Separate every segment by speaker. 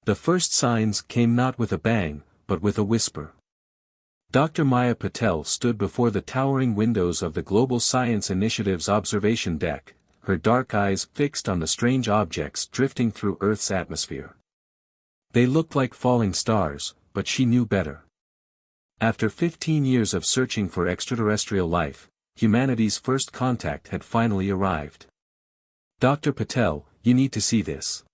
Speaker 1: The first signs came not with a bang, but with a whisper. Dr. Maya Patel stood before the towering windows of the Global Science Initiative's observation deck, her dark eyes fixed on the strange objects drifting through Earth's atmosphere. They looked like falling stars, but she knew better. After 15 years of searching for extraterrestrial life, humanity's first contact had finally arrived. Dr. Patel, you need to see this.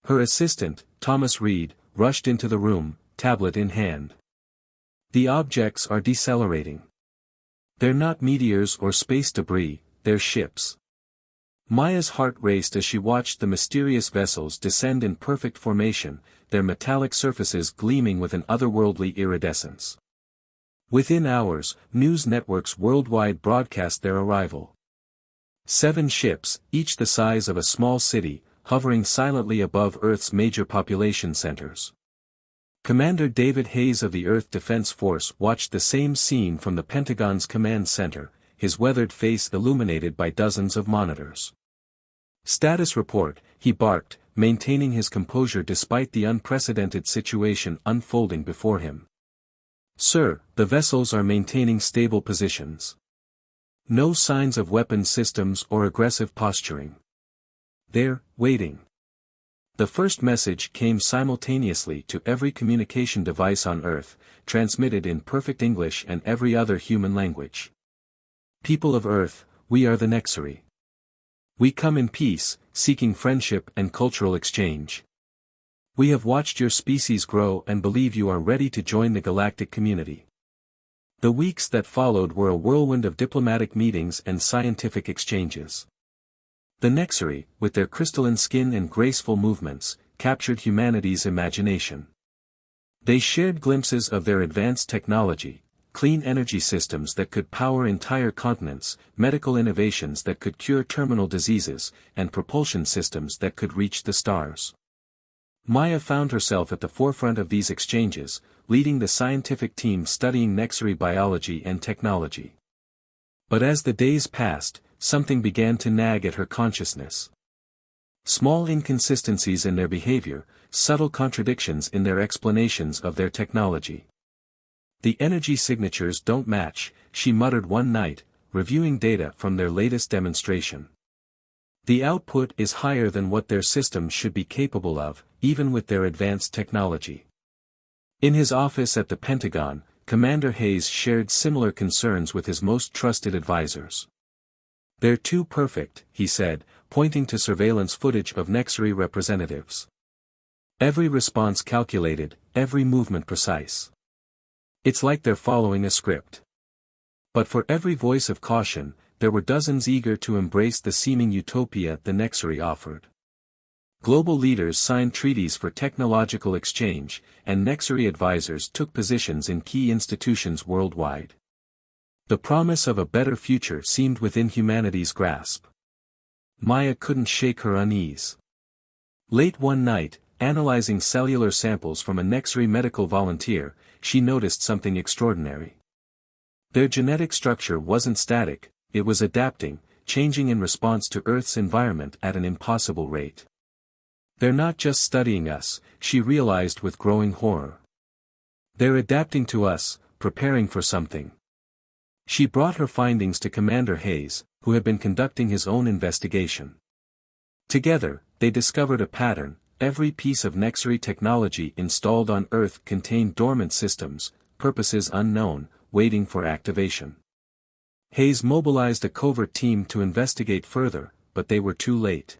Speaker 1: Her assistant, Thomas Reed, rushed into the room, tablet in hand. The objects are decelerating. They're not meteors or space debris, they're ships. Maya's heart raced as she watched the mysterious vessels descend in perfect formation, their metallic surfaces gleaming with an otherworldly iridescence. Within hours, news networks worldwide broadcast their arrival. 7 ships, each the size of a small city, hovering silently above Earth's major population centers. Commander David Hayes of the Earth Defense Force watched the same scene from the Pentagon's command center, his weathered face illuminated by dozens of monitors. "Status report," he barked, maintaining his composure despite the unprecedented situation unfolding before him. "Sir, the vessels are maintaining stable positions. No signs of weapon systems or aggressive posturing. They're waiting." The first message came simultaneously to every communication device on Earth, transmitted in perfect English and every other human language. "People of Earth, we are the Nexari. We come in peace, seeking friendship and cultural exchange. We have watched your species grow and believe you are ready to join the galactic community." The weeks that followed were a whirlwind of diplomatic meetings and scientific exchanges. The Nexari, with their crystalline skin and graceful movements, captured humanity's imagination. They shared glimpses of their advanced technology, clean energy systems that could power entire continents, medical innovations that could cure terminal diseases, and propulsion systems that could reach the stars. Maya found herself at the forefront of these exchanges, leading the scientific team studying Nexari biology and technology. But as the days passed, something began to nag at her consciousness. Small inconsistencies in their behavior, subtle contradictions in their explanations of their technology. "The energy signatures don't match," she muttered one night, reviewing data from their latest demonstration. "The output is higher than what their systems should be capable of, even with their advanced technology." In his office at the Pentagon, Commander Hayes shared similar concerns with his most trusted advisors. "They're too perfect," he said, pointing to surveillance footage of Nexari representatives. "Every response calculated, every movement precise. It's like they're following a script." But for every voice of caution, there were dozens eager to embrace the seeming utopia the Nexari offered. Global leaders signed treaties for technological exchange, and Nexari advisors took positions in key institutions worldwide. The promise of a better future seemed within humanity's grasp. Maya couldn't shake her unease. Late one night, analyzing cellular samples from a Nexari medical volunteer, she noticed something extraordinary. Their genetic structure wasn't static, it was adapting, changing in response to Earth's environment at an impossible rate. "They're not just studying us," she realized with growing horror. "They're adapting to us, preparing for something." She brought her findings to Commander Hayes, who had been conducting his own investigation. Together, they discovered a pattern: every piece of Nexari technology installed on Earth contained dormant systems, purposes unknown, waiting for activation. Hayes mobilized a covert team to investigate further, but they were too late.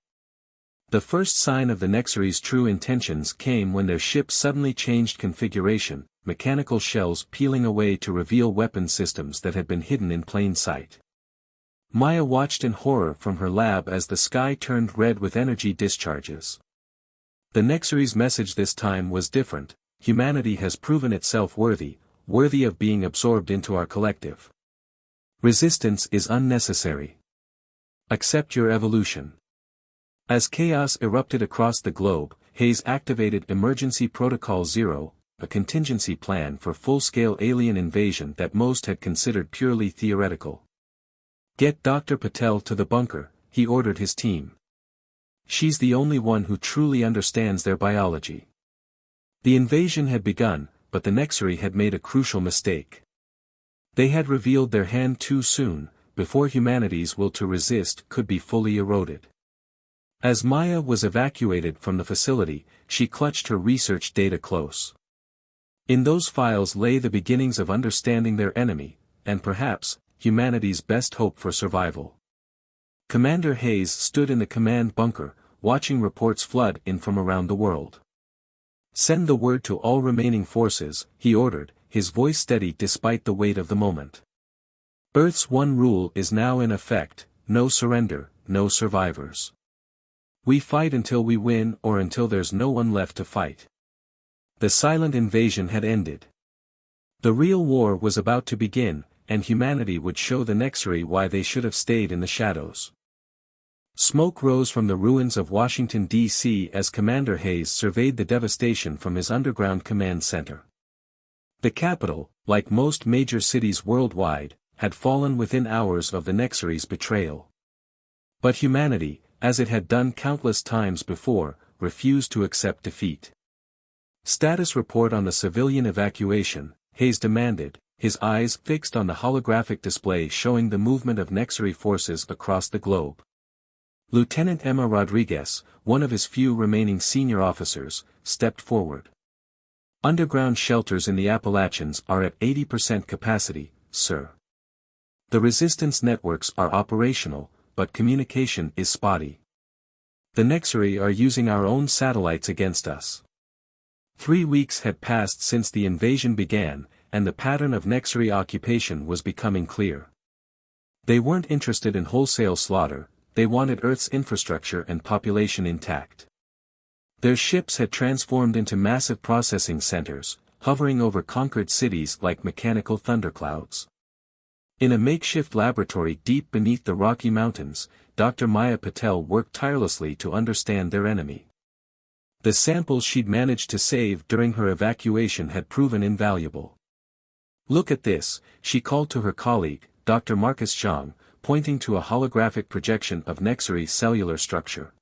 Speaker 1: The first sign of the Nexari's true intentions came when their ship suddenly changed configuration, mechanical shells peeling away to reveal weapon systems that had been hidden in plain sight. Maya watched in horror from her lab as the sky turned red with energy discharges. The Nexari's message this time was different: humanity has proven itself worthy of being absorbed into our collective. Resistance is unnecessary. Accept your evolution. As chaos erupted across the globe, Hayes activated Emergency Protocol Zero, a contingency plan for full-scale alien invasion that most had considered purely theoretical. "Get Dr. Patel to the bunker," he ordered his team. "She's the only one who truly understands their biology." The invasion had begun, but the Nexari had made a crucial mistake. They had revealed their hand too soon, before humanity's will to resist could be fully eroded. As Maya was evacuated from the facility, she clutched her research data close. In those files lay the beginnings of understanding their enemy, and perhaps, humanity's best hope for survival. Commander Hayes stood in the command bunker, watching reports flood in from around the world. "Send the word to all remaining forces," he ordered, his voice steady despite the weight of the moment. "Earth's one rule is now in effect: no surrender, no survivors. We fight until we win or until there's no one left to fight." The silent invasion had ended. The real war was about to begin, and humanity would show the Nexari why they should have stayed in the shadows. Smoke rose from the ruins of Washington, D.C. as Commander Hayes surveyed the devastation from his underground command center. The capital, like most major cities worldwide, had fallen within hours of the Nexari's betrayal. But humanity, as it had done countless times before, refused to accept defeat. "Status report on the civilian evacuation," Hayes demanded, his eyes fixed on the holographic display showing the movement of Nexari forces across the globe. Lieutenant Emma Rodriguez, one of his few remaining senior officers, stepped forward. "Underground shelters in the Appalachians are at 80% capacity, sir. The resistance networks are operational, but communication is spotty. The Nexari are using our own satellites against us." 3 weeks had passed since the invasion began, and the pattern of Nexari occupation was becoming clear. They weren't interested in wholesale slaughter, they wanted Earth's infrastructure and population intact. Their ships had transformed into massive processing centers, hovering over conquered cities like mechanical thunderclouds. In a makeshift laboratory deep beneath the Rocky Mountains, Dr. Maya Patel worked tirelessly to understand their enemy. The samples she'd managed to save during her evacuation had proven invaluable. "Look at this," she called to her colleague, Dr. Marcus Zhang, pointing to a holographic projection of Nexari cellular structure.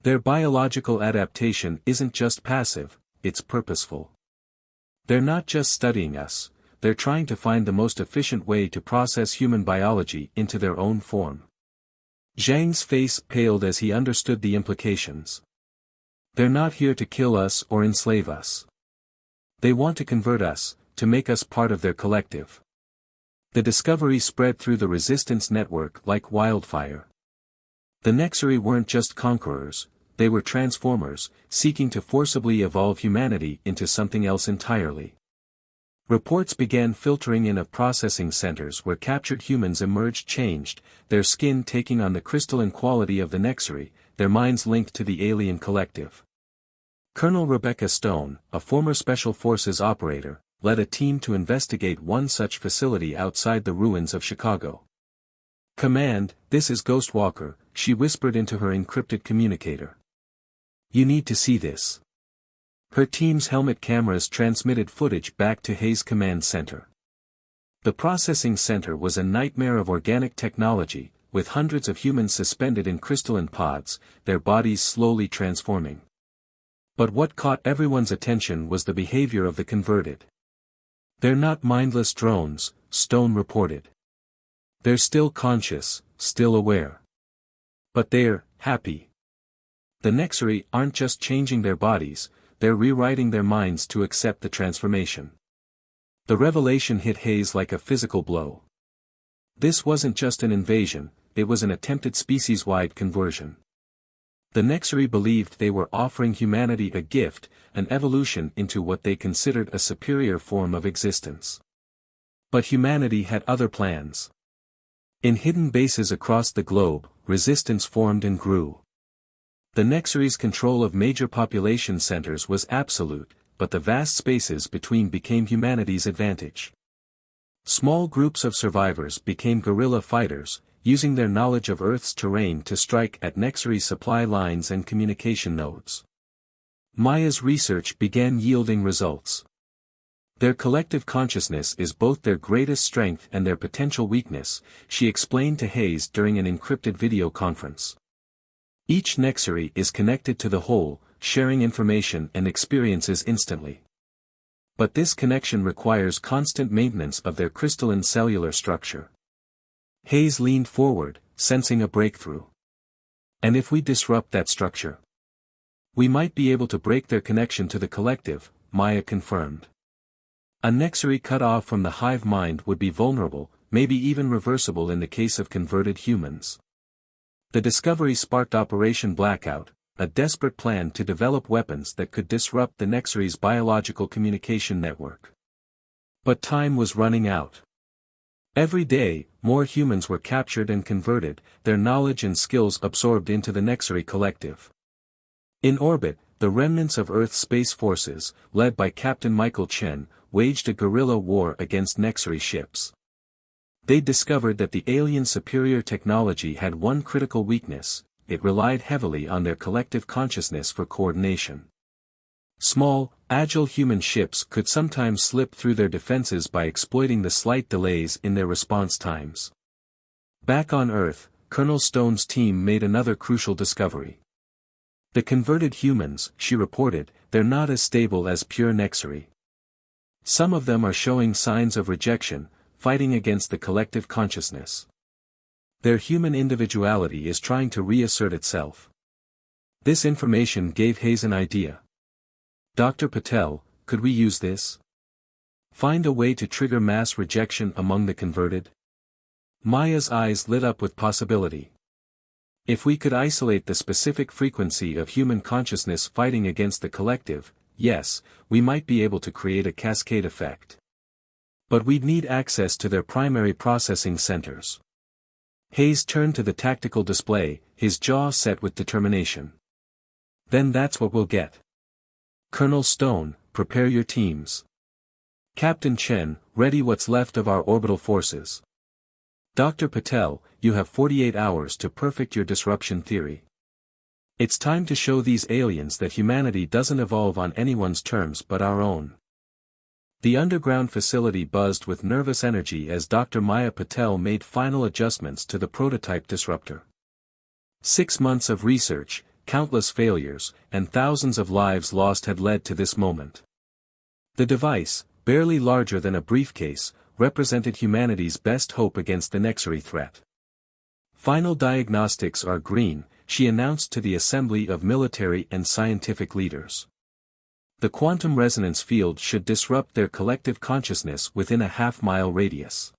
Speaker 1: "Their biological adaptation isn't just passive, it's purposeful. They're not just studying us, they're trying to find the most efficient way to process human biology into their own form." Zhang's face paled as he understood the implications. "They're not here to kill us or enslave us. They want to convert us, to make us part of their collective." The discovery spread through the resistance network like wildfire. The Nexari weren't just conquerors, they were transformers, seeking to forcibly evolve humanity into something else entirely. Reports began filtering in of processing centers where captured humans emerged changed, their skin taking on the crystalline quality of the Nexari, their minds linked to the alien collective. Colonel Rebecca Stone, a former Special Forces operator, led a team to investigate one such facility outside the ruins of Chicago. "Command, this is Ghostwalker," she whispered into her encrypted communicator. "You need to see this." Her team's helmet cameras transmitted footage back to Hayes' command center. The processing center was a nightmare of organic technology, with hundreds of humans suspended in crystalline pods, their bodies slowly transforming. But what caught everyone's attention was the behavior of the converted. "They're not mindless drones," Stone reported. "They're still conscious, still aware. But they're happy. The Nexari aren't just changing their bodies, they're rewriting their minds to accept the transformation." The revelation hit Hayes like a physical blow. This wasn't just an invasion, it was an attempted species-wide conversion. The Nexari believed they were offering humanity a gift, an evolution into what they considered a superior form of existence. But humanity had other plans. In hidden bases across the globe, resistance formed and grew. The Nexari's control of major population centers was absolute, but the vast spaces between became humanity's advantage. Small groups of survivors became guerrilla fighters, using their knowledge of Earth's terrain to strike at Nexari supply lines and communication nodes. Maya's research began yielding results. Their collective consciousness is both their greatest strength and their potential weakness, she explained to Hayes during an encrypted video conference. Each Nexari is connected to the whole, sharing information and experiences instantly. But this connection requires constant maintenance of their crystalline cellular structure. Hayes leaned forward, sensing a breakthrough. And if we disrupt that structure, we might be able to break their connection to the collective, Maya confirmed. A nexury cut off from the hive mind would be vulnerable, maybe even reversible in the case of converted humans. The discovery sparked Operation Blackout, a desperate plan to develop weapons that could disrupt the nexury's biological communication network. But time was running out. Every day, more humans were captured and converted, their knowledge and skills absorbed into the nexury collective. In orbit, the remnants of Earth's space forces, led by Captain Michael Chen, waged a guerrilla war against nexury ships. They discovered that the alien superior technology had one critical weakness: it relied heavily on their collective consciousness for coordination. Small, agile human ships could sometimes slip through their defenses by exploiting the slight delays in their response times. Back on Earth, Colonel Stone's team made another crucial discovery. The converted humans, she reported, they're not as stable as pure nexury. Some of them are showing signs of rejection, fighting against the collective consciousness. Their human individuality is trying to reassert itself. This information gave Hayes an idea. Dr. Patel, could we use this? Find a way to trigger mass rejection among the converted? Maya's eyes lit up with possibility. If we could isolate the specific frequency of human consciousness fighting against the collective, yes, we might be able to create a cascade effect. But we'd need access to their primary processing centers. Hayes turned to the tactical display, his jaw set with determination. Then that's what we'll get. Colonel Stone, prepare your teams. Captain Chen, ready what's left of our orbital forces. Dr. Patel, you have 48 hours to perfect your disruption theory. It's time to show these aliens that humanity doesn't evolve on anyone's terms but our own. The underground facility buzzed with nervous energy as Dr. Maya Patel made final adjustments to the prototype disruptor. 6 months of research, countless failures, and thousands of lives lost had led to this moment. The device, barely larger than a briefcase, represented humanity's best hope against the nexury threat. Final diagnostics are green, she announced to the assembly of military and scientific leaders. The quantum resonance field should disrupt their collective consciousness within a half-mile radius.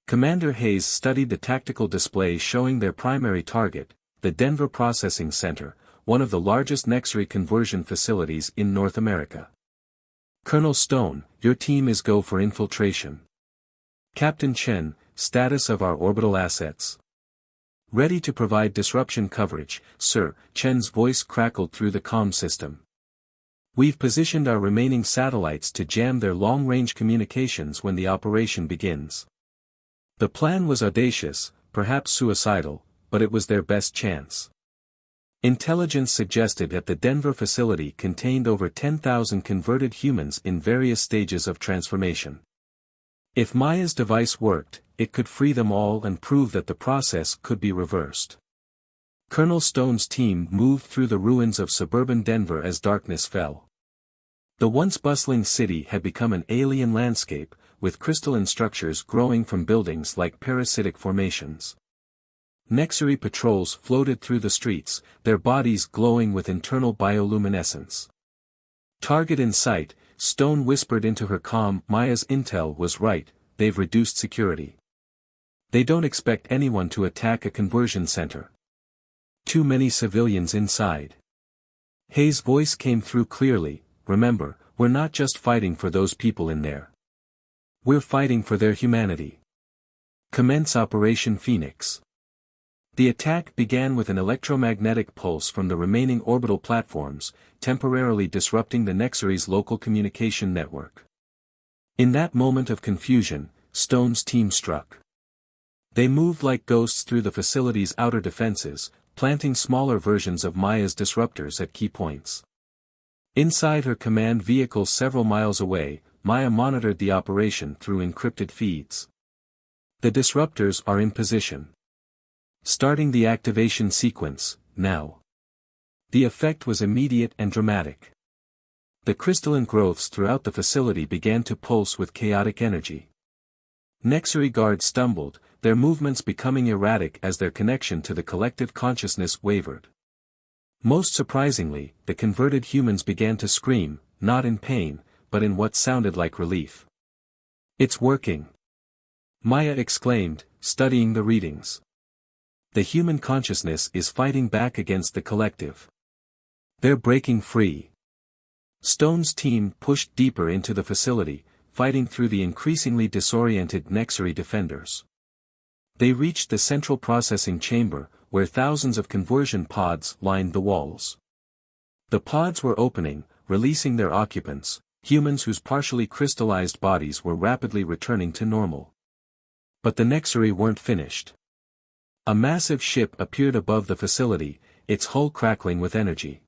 Speaker 1: Commander Hayes studied the tactical display showing their primary target, the Denver Processing Center, one of the largest nexury conversion facilities in North America. Colonel Stone, your team is go for infiltration. Captain Chen, status of our orbital assets. Ready to provide disruption coverage, sir, Chen's voice crackled through the comm system. We've positioned our remaining satellites to jam their long-range communications when the operation begins. The plan was audacious, perhaps suicidal, but it was their best chance. Intelligence suggested that the Denver facility contained over 10,000 converted humans in various stages of transformation. If Maya's device worked, it could free them all and prove that the process could be reversed. Colonel Stone's team moved through the ruins of suburban Denver as darkness fell. The once bustling city had become an alien landscape, with crystalline structures growing from buildings like parasitic formations. Nexury patrols floated through the streets, their bodies glowing with internal bioluminescence. Target in sight, Stone whispered into her comm. Maya's intel was right, they've reduced security. They don't expect anyone to attack a conversion center. Too many civilians inside. Hayes' voice came through clearly, remember, we're not just fighting for those people in there. We're fighting for their humanity. Commence Operation Phoenix. The attack began with an electromagnetic pulse from the remaining orbital platforms, temporarily disrupting the Nexury's local communication network. In that moment of confusion, Stone's team struck. They moved like ghosts through the facility's outer defenses, planting smaller versions of Maya's disruptors at key points. Inside her command vehicle several miles away, Maya monitored the operation through encrypted feeds. The disruptors are in position. Starting the activation sequence, now. The effect was immediate and dramatic. The crystalline growths throughout the facility began to pulse with chaotic energy. Nexury guards stumbled, their movements becoming erratic as their connection to the collective consciousness wavered. Most surprisingly, the converted humans began to scream, not in pain, but in what sounded like relief. "It's working!" Maya exclaimed, studying the readings. "The human consciousness is fighting back against the collective. They're breaking free." Stone's team pushed deeper into the facility, fighting through the increasingly disoriented Nexury defenders. They reached the central processing chamber, where thousands of conversion pods lined the walls. The pods were opening, releasing their occupants, humans whose partially crystallized bodies were rapidly returning to normal. But the Nexury weren't finished. A massive ship appeared above the facility, its hull crackling with energy.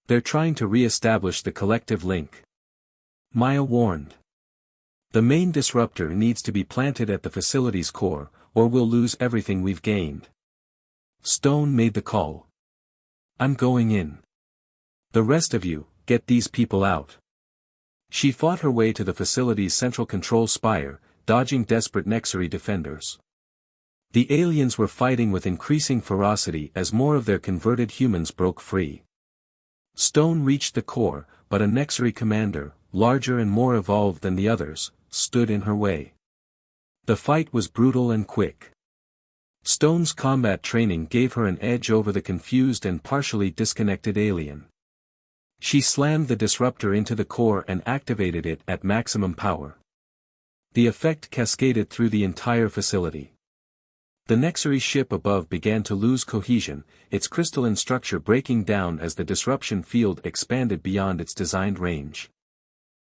Speaker 1: "They're trying to re-establish the collective link," Maya warned. "The main disruptor needs to be planted at the facility's core, or we'll lose everything we've gained." Stone made the call. "I'm going in. The rest of you, get these people out." She fought her way to the facility's central control spire, dodging desperate Nexury defenders. The aliens were fighting with increasing ferocity as more of their converted humans broke free. Stone reached the core, but a Nexury commander, larger and more evolved than the others, stood in her way. The fight was brutal and quick. Stone's combat training gave her an edge over the confused and partially disconnected alien. She slammed the disruptor into the core and activated it at maximum power. The effect cascaded through the entire facility. The Nexury ship above began to lose cohesion, its crystalline structure breaking down as the disruption field expanded beyond its designed range.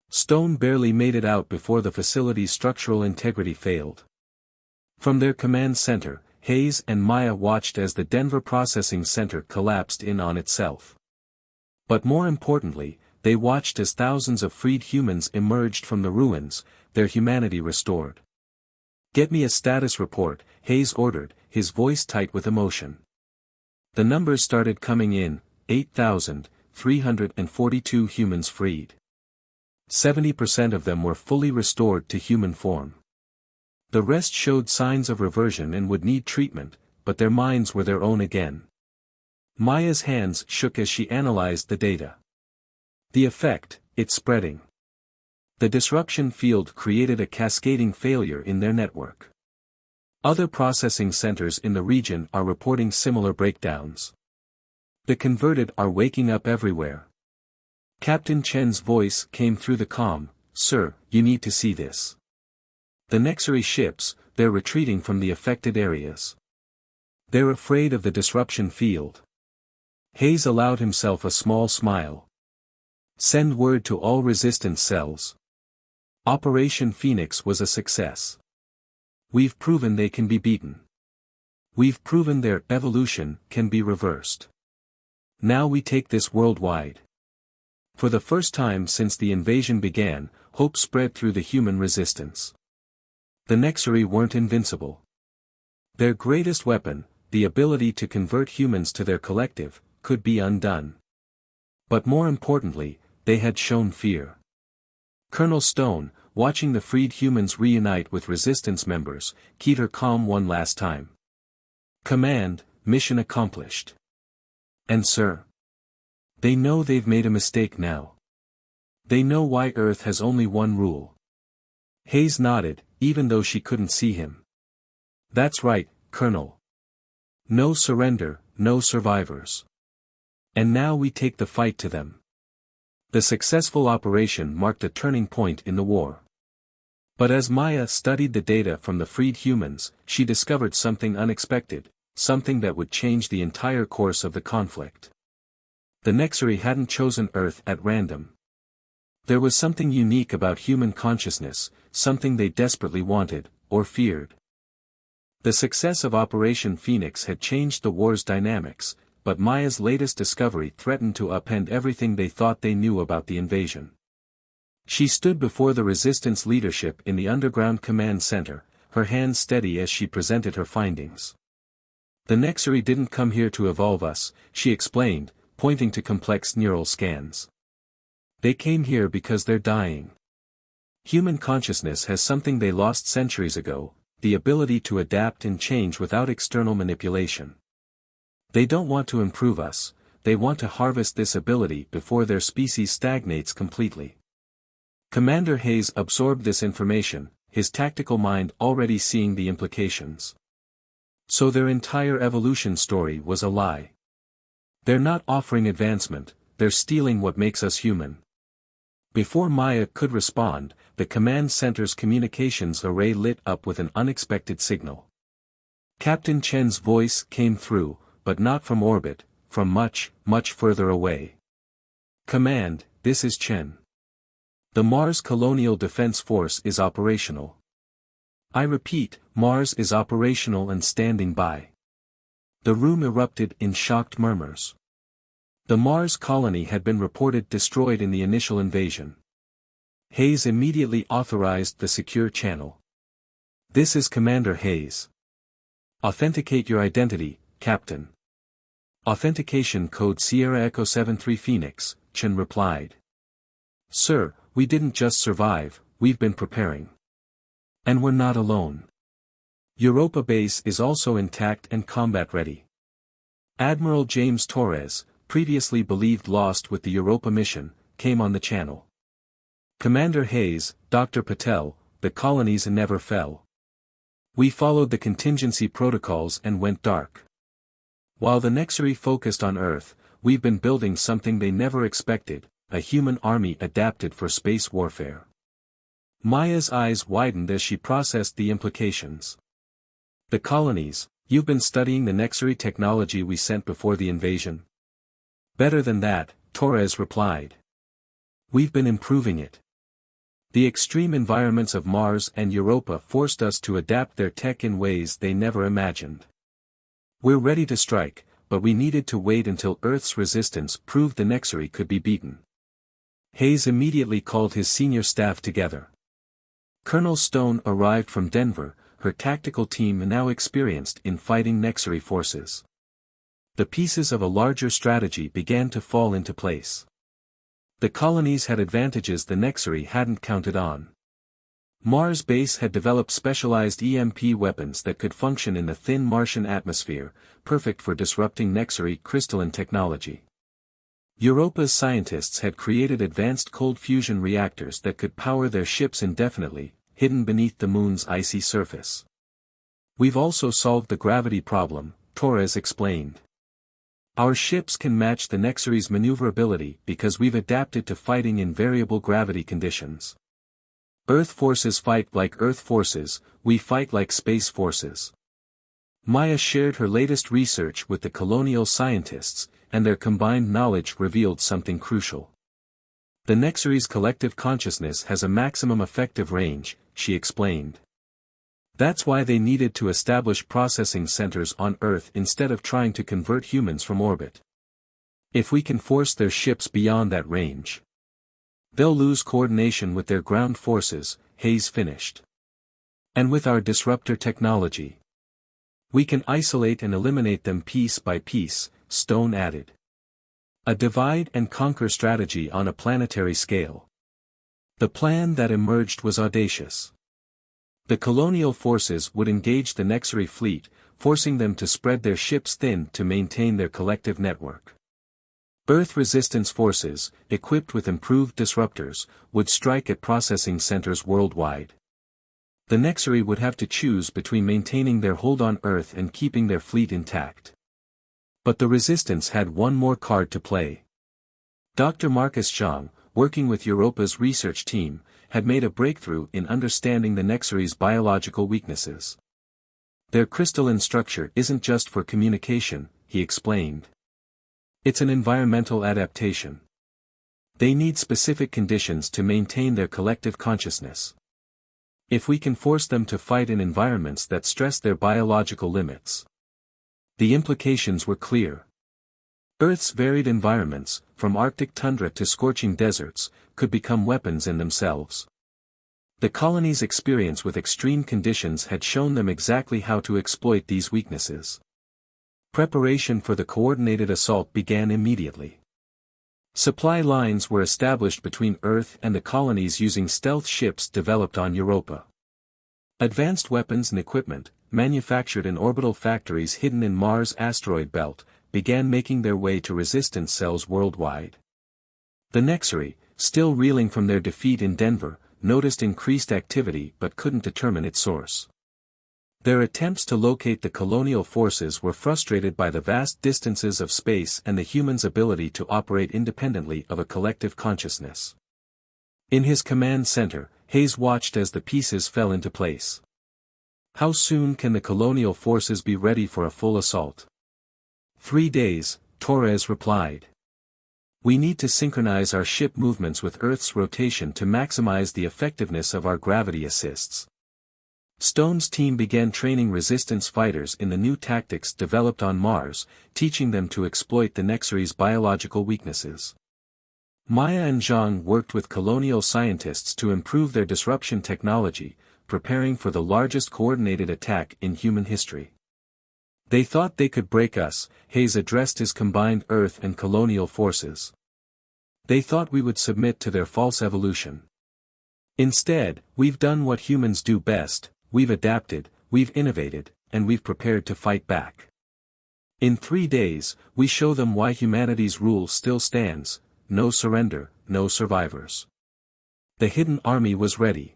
Speaker 1: Stone barely made it out before the facility's structural integrity failed. From their command center, Hayes and Maya watched as the Denver Processing Center collapsed in on itself. But more importantly, they watched as thousands of freed humans emerged from the ruins, their humanity restored. "Get me a status report," Hayes ordered, his voice tight with emotion. The numbers started coming in: 8,342 humans freed. 70% of them were fully restored to human form. The rest showed signs of reversion and would need treatment, but their minds were their own again. Maya's hands shook as she analyzed the data. The effect: it's spreading. The disruption field created a cascading failure in their network. Other processing centers in the region are reporting similar breakdowns. The converted are waking up everywhere. Captain Chen's voice came through the comm: "Sir, you need to see this. The Nexury ships, they're retreating from the affected areas. They're afraid of the disruption field." Hayes allowed himself a small smile. "Send word to all resistance cells. Operation Phoenix was a success. We've proven they can be beaten. We've proven their evolution can be reversed. Now we take this worldwide." For the first time since the invasion began, hope spread through the human resistance. The Nexury weren't invincible. Their greatest weapon, the ability to convert humans to their collective, could be undone. But more importantly, they had shown fear. Colonel Stone, watching the freed humans reunite with resistance members, keyed her comm one last time. "Command, mission accomplished. And sir, they know they've made a mistake now. They know why Earth has only one rule." Hayes nodded, even though she couldn't see him. "That's right, Colonel. No surrender, no survivors. And now we take the fight to them." The successful operation marked a turning point in the war. But as Maya studied the data from the freed humans, she discovered something unexpected, something that would change the entire course of the conflict. The Nexury hadn't chosen Earth at random. There was something unique about human consciousness, something they desperately wanted, or feared. The success of Operation Phoenix had changed the war's dynamics, but Maya's latest discovery threatened to upend everything they thought they knew about the invasion. She stood before the resistance leadership in the underground command center, her hands steady as she presented her findings. "The Nexury didn't come here to evolve us," she explained, pointing to complex neural scans. They came here because they're dying. Human consciousness has something they lost centuries ago, the ability to adapt and change without external manipulation. They don't want to improve us, they want to harvest this ability before their species stagnates completely. Commander Hayes absorbed this information, his tactical mind already seeing the implications. So their entire evolution story was a lie. They're not offering advancement, they're stealing what makes us human. Before Maya could respond, the command center's communications array lit up with an unexpected signal. Captain Chen's voice came through, but not from orbit, from much, much further away. Command, this is Chen. The Mars Colonial Defense Force is operational. I repeat, Mars is operational and standing by. The room erupted in shocked murmurs. The Mars colony had been reported destroyed in the initial invasion. Hayes immediately authorized the secure channel. This is Commander Hayes. Authenticate your identity, Captain. Authentication code Sierra Echo 73 Phoenix, Chen replied. Sir, we didn't just survive, we've been preparing. And we're not alone. Europa base is also intact and combat ready. Admiral James Torres, previously believed lost with the Europa mission, came on the channel. Commander Hayes, Dr. Patel, the colonies never fell. We followed the contingency protocols and went dark. While the Nexari focused on Earth, we've been building something they never expected, a human army adapted for space warfare. Maya's eyes widened as she processed the implications. The colonies, you've been studying the Nexari technology we sent before the invasion? Better than that, Torres replied. We've been improving it. The extreme environments of Mars and Europa forced us to adapt their tech in ways they never imagined. We're ready to strike, but we needed to wait until Earth's resistance proved the Nexari could be beaten. Hayes immediately called his senior staff together. Colonel Stone arrived from Denver, her tactical team now experienced in fighting Nexari forces. The pieces of a larger strategy began to fall into place. The colonies had advantages the Nexari hadn't counted on. Mars base had developed specialized EMP weapons that could function in the thin Martian atmosphere, perfect for disrupting Nexari crystalline technology. Europa's scientists had created advanced cold fusion reactors that could power their ships indefinitely, hidden beneath the moon's icy surface. We've also solved the gravity problem, Torres explained. Our ships can match the Nexari's maneuverability because we've adapted to fighting in variable gravity conditions. Earth forces fight like Earth forces, we fight like space forces. Maya shared her latest research with the colonial scientists, and their combined knowledge revealed something crucial. The Nexari's collective consciousness has a maximum effective range, she explained. That's why they needed to establish processing centers on Earth instead of trying to convert humans from orbit. If we can force their ships beyond that range, they'll lose coordination with their ground forces, Hayes finished. And with our disruptor technology, we can isolate and eliminate them piece by piece, Stone added. A divide and conquer strategy on a planetary scale. The plan that emerged was audacious. The colonial forces would engage the Nexari fleet, forcing them to spread their ships thin to maintain their collective network. Earth resistance forces, equipped with improved disruptors, would strike at processing centers worldwide. The Nexari would have to choose between maintaining their hold on Earth and keeping their fleet intact. But the resistance had one more card to play. Dr. Marcus Zhang, working with Europa's research team, had made a breakthrough in understanding the Nexari's biological weaknesses. Their crystalline structure isn't just for communication, he explained. It's an environmental adaptation. They need specific conditions to maintain their collective consciousness. If we can force them to fight in environments that stress their biological limits. The implications were clear. Earth's varied environments, from Arctic tundra to scorching deserts, could become weapons in themselves. The colony's experience with extreme conditions had shown them exactly how to exploit these weaknesses. Preparation for the coordinated assault began immediately. Supply lines were established between Earth and the colonies using stealth ships developed on Europa. Advanced weapons and equipment, manufactured in orbital factories hidden in Mars' asteroid belt, began making their way to resistance cells worldwide. The Nexari, still reeling from their defeat in Denver, noticed increased activity but couldn't determine its source. Their attempts to locate the colonial forces were frustrated by the vast distances of space and the humans' ability to operate independently of a collective consciousness. In his command center, Hayes watched as the pieces fell into place. How soon can the colonial forces be ready for a full assault? 3 days, Torres replied. We need to synchronize our ship movements with Earth's rotation to maximize the effectiveness of our gravity assists. Stone's team began training resistance fighters in the new tactics developed on Mars, teaching them to exploit the Nexari's biological weaknesses. Maya and Zhang worked with colonial scientists to improve their disruption technology, preparing for the largest coordinated attack in human history. They thought they could break us, Hayes addressed his combined Earth and colonial forces. They thought we would submit to their false evolution. Instead, we've done what humans do best. We've adapted, we've innovated, and we've prepared to fight back. In 3 days, we show them why humanity's rule still stands: no surrender, no survivors. The hidden army was ready.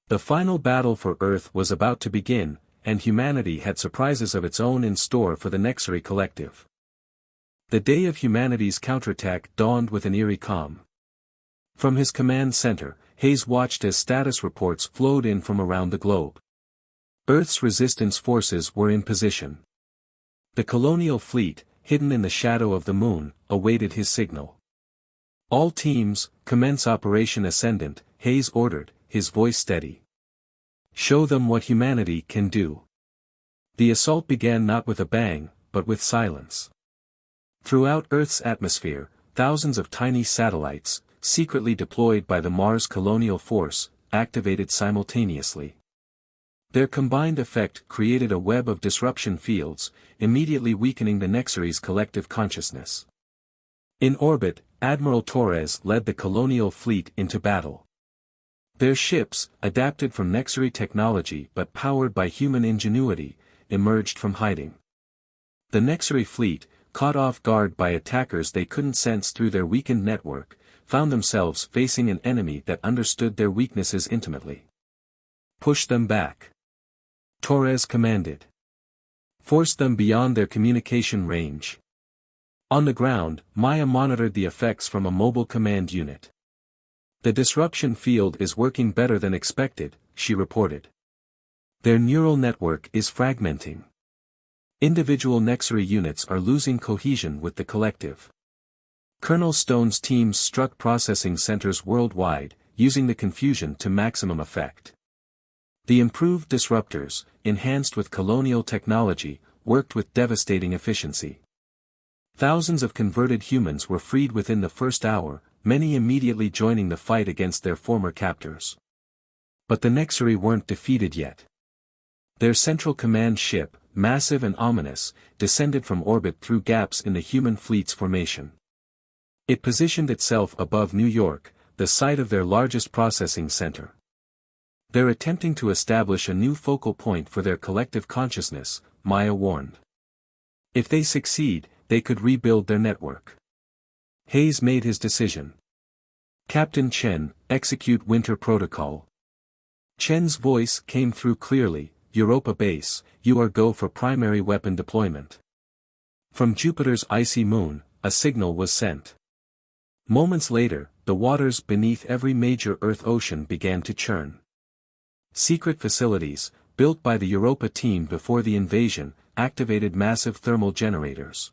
Speaker 1: The final battle for Earth was about to begin, and humanity had surprises of its own in store for the Nexari collective. The day of humanity's counterattack dawned with an eerie calm. From his command center, Hayes watched as status reports flowed in from around the globe. Earth's resistance forces were in position. The colonial fleet, hidden in the shadow of the moon, awaited his signal. All teams, commence Operation Ascendant, Hayes ordered, his voice steady. Show them what humanity can do. The assault began not with a bang, but with silence. Throughout Earth's atmosphere, thousands of tiny satellites, secretly deployed by the Mars Colonial Force, activated simultaneously. Their combined effect created a web of disruption fields, immediately weakening the Nexari's collective consciousness. In orbit, Admiral Torres led the colonial fleet into battle. Their ships, adapted from Nexari technology but powered by human ingenuity, emerged from hiding. The Nexari fleet, caught off guard by attackers they couldn't sense through their weakened network, found themselves facing an enemy that understood their weaknesses intimately. Push them back. Torres commanded. Force them beyond their communication range. On the ground, Maya monitored the effects from a mobile command unit. The disruption field is working better than expected, she reported. Their neural network is fragmenting. Individual Nexari units are losing cohesion with the collective. Colonel Stone's teams struck processing centers worldwide, using the confusion to maximum effect. The improved disruptors, enhanced with colonial technology, worked with devastating efficiency. Thousands of converted humans were freed within the first hour, many immediately joining the fight against their former captors. But the Nexari weren't defeated yet. Their central command ship, massive and ominous, descended from orbit through gaps in the human fleet's formation. It positioned itself above New York, the site of their largest processing center. They're attempting to establish a new focal point for their collective consciousness, Maya warned. If they succeed, they could rebuild their network. Hayes made his decision. Captain Chen, execute Winter Protocol. Chen's voice came through clearly, Europa base, you are go for primary weapon deployment. From Jupiter's icy moon, a signal was sent. Moments later, the waters beneath every major Earth ocean began to churn. Secret facilities, built by the Europa team before the invasion, activated massive thermal generators.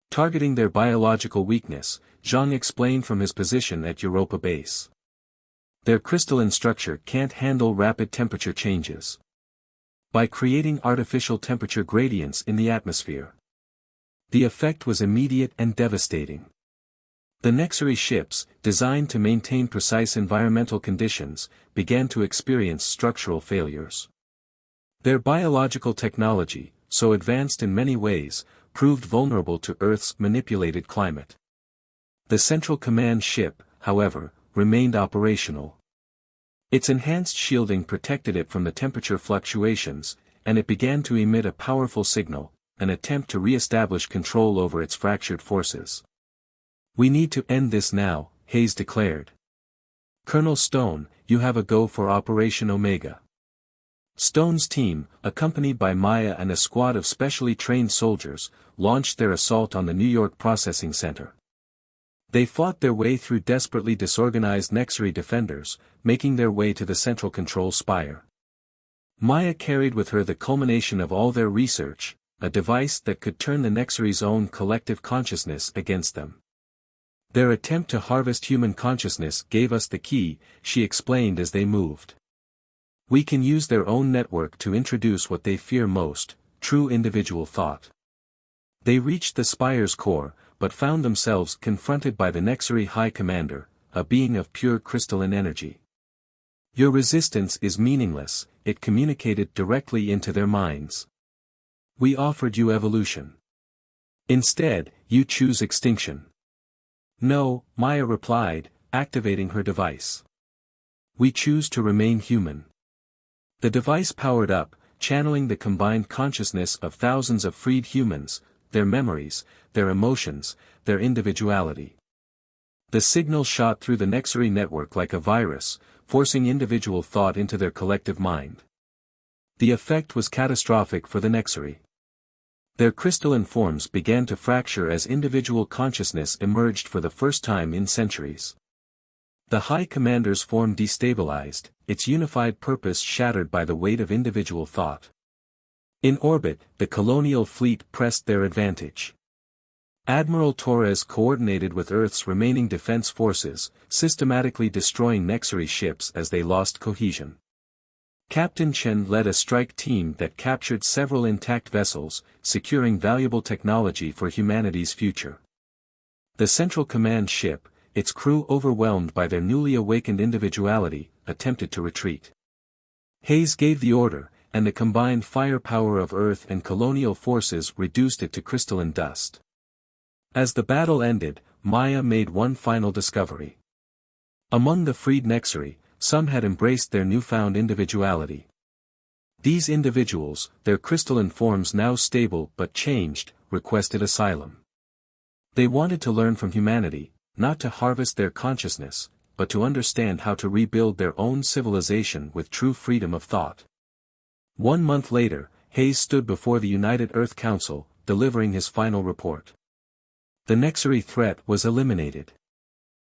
Speaker 1: Targeting their biological weakness, Zhang explained from his position at Europa base. Their crystalline structure can't handle rapid temperature changes. By creating artificial temperature gradients in the atmosphere. The effect was immediate and devastating. The Nexari ships, designed to maintain precise environmental conditions, began to experience structural failures. Their biological technology, so advanced in many ways, proved vulnerable to Earth's manipulated climate. The Central Command ship, however, remained operational. Its enhanced shielding protected it from the temperature fluctuations, and it began to emit a powerful signal, an attempt to re-establish control over its fractured forces. "We need to end this now," Hayes declared. "Colonel Stone, you have a go for Operation Omega." Stone's team, accompanied by Maya and a squad of specially trained soldiers, launched their assault on the New York Processing Center. They fought their way through desperately disorganized Nexari defenders, making their way to the central control spire. Maya carried with her the culmination of all their research, a device that could turn the Nexari's own collective consciousness against them. "Their attempt to harvest human consciousness gave us the key," she explained as they moved. "We can use their own network to introduce what they fear most, true individual thought." They reached the spire's core, but found themselves confronted by the Nexari High Commander, a being of pure crystalline energy. "Your resistance is meaningless," it communicated directly into their minds. "We offered you evolution. Instead, you choose extinction." "No," Maya replied, activating her device. "We choose to remain human." The device powered up, channeling the combined consciousness of thousands of freed humans, their memories, their emotions, their individuality. The signal shot through the Nexari network like a virus, forcing individual thought into their collective mind. The effect was catastrophic for the Nexari. Their crystalline forms began to fracture as individual consciousness emerged for the first time in centuries. The High Commander's form destabilized, its unified purpose shattered by the weight of individual thought. In orbit, the colonial fleet pressed their advantage. Admiral Torres coordinated with Earth's remaining defense forces, systematically destroying Nexari ships as they lost cohesion. Captain Chen led a strike team that captured several intact vessels, securing valuable technology for humanity's future. The Central Command ship, its crew overwhelmed by their newly awakened individuality, attempted to retreat. Hayes gave the order, and the combined firepower of Earth and colonial forces reduced it to crystalline dust. As the battle ended, Maya made one final discovery. Among the freed Nexari, some had embraced their newfound individuality. These individuals, their crystalline forms now stable but changed, requested asylum. They wanted to learn from humanity, not to harvest their consciousness, but to understand how to rebuild their own civilization with true freedom of thought. 1 month later, Hayes stood before the United Earth Council, delivering his final report. The Nexari threat was eliminated.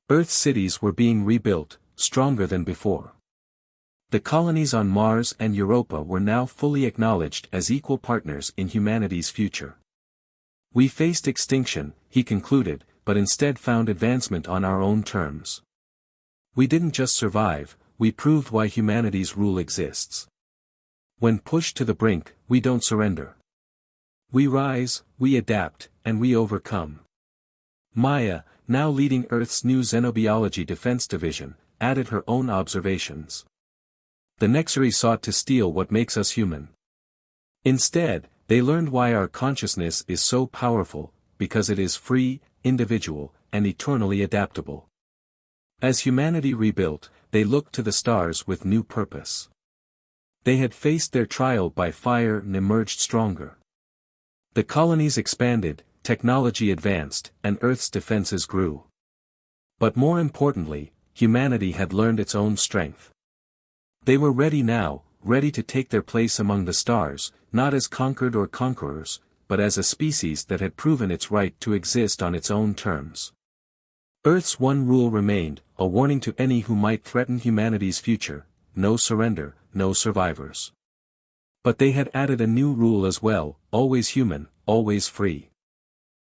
Speaker 1: Earth's cities were being rebuilt, stronger than before. The colonies on Mars and Europa were now fully acknowledged as equal partners in humanity's future. "We faced extinction," he concluded, "but instead found advancement on our own terms. We didn't just survive, we proved why humanity's rule exists. When pushed to the brink, we don't surrender. We rise, we adapt, and we overcome." Maya, now leading Earth's new Xenobiology Defense Division, added her own observations. "The Nexari sought to steal what makes us human. Instead, they learned why our consciousness is so powerful, because it is free, individual, and eternally adaptable. As humanity rebuilt, they looked to the stars with new purpose. They had faced their trial by fire and emerged stronger. The colonies expanded, technology advanced, and Earth's defenses grew. But more importantly, humanity had learned its own strength. They were ready now, ready to take their place among the stars, not as conquered or conquerors, but as a species that had proven its right to exist on its own terms. Earth's one rule remained, a warning to any who might threaten humanity's future: no surrender, no survivors. But they had added a new rule as well: always human, always free.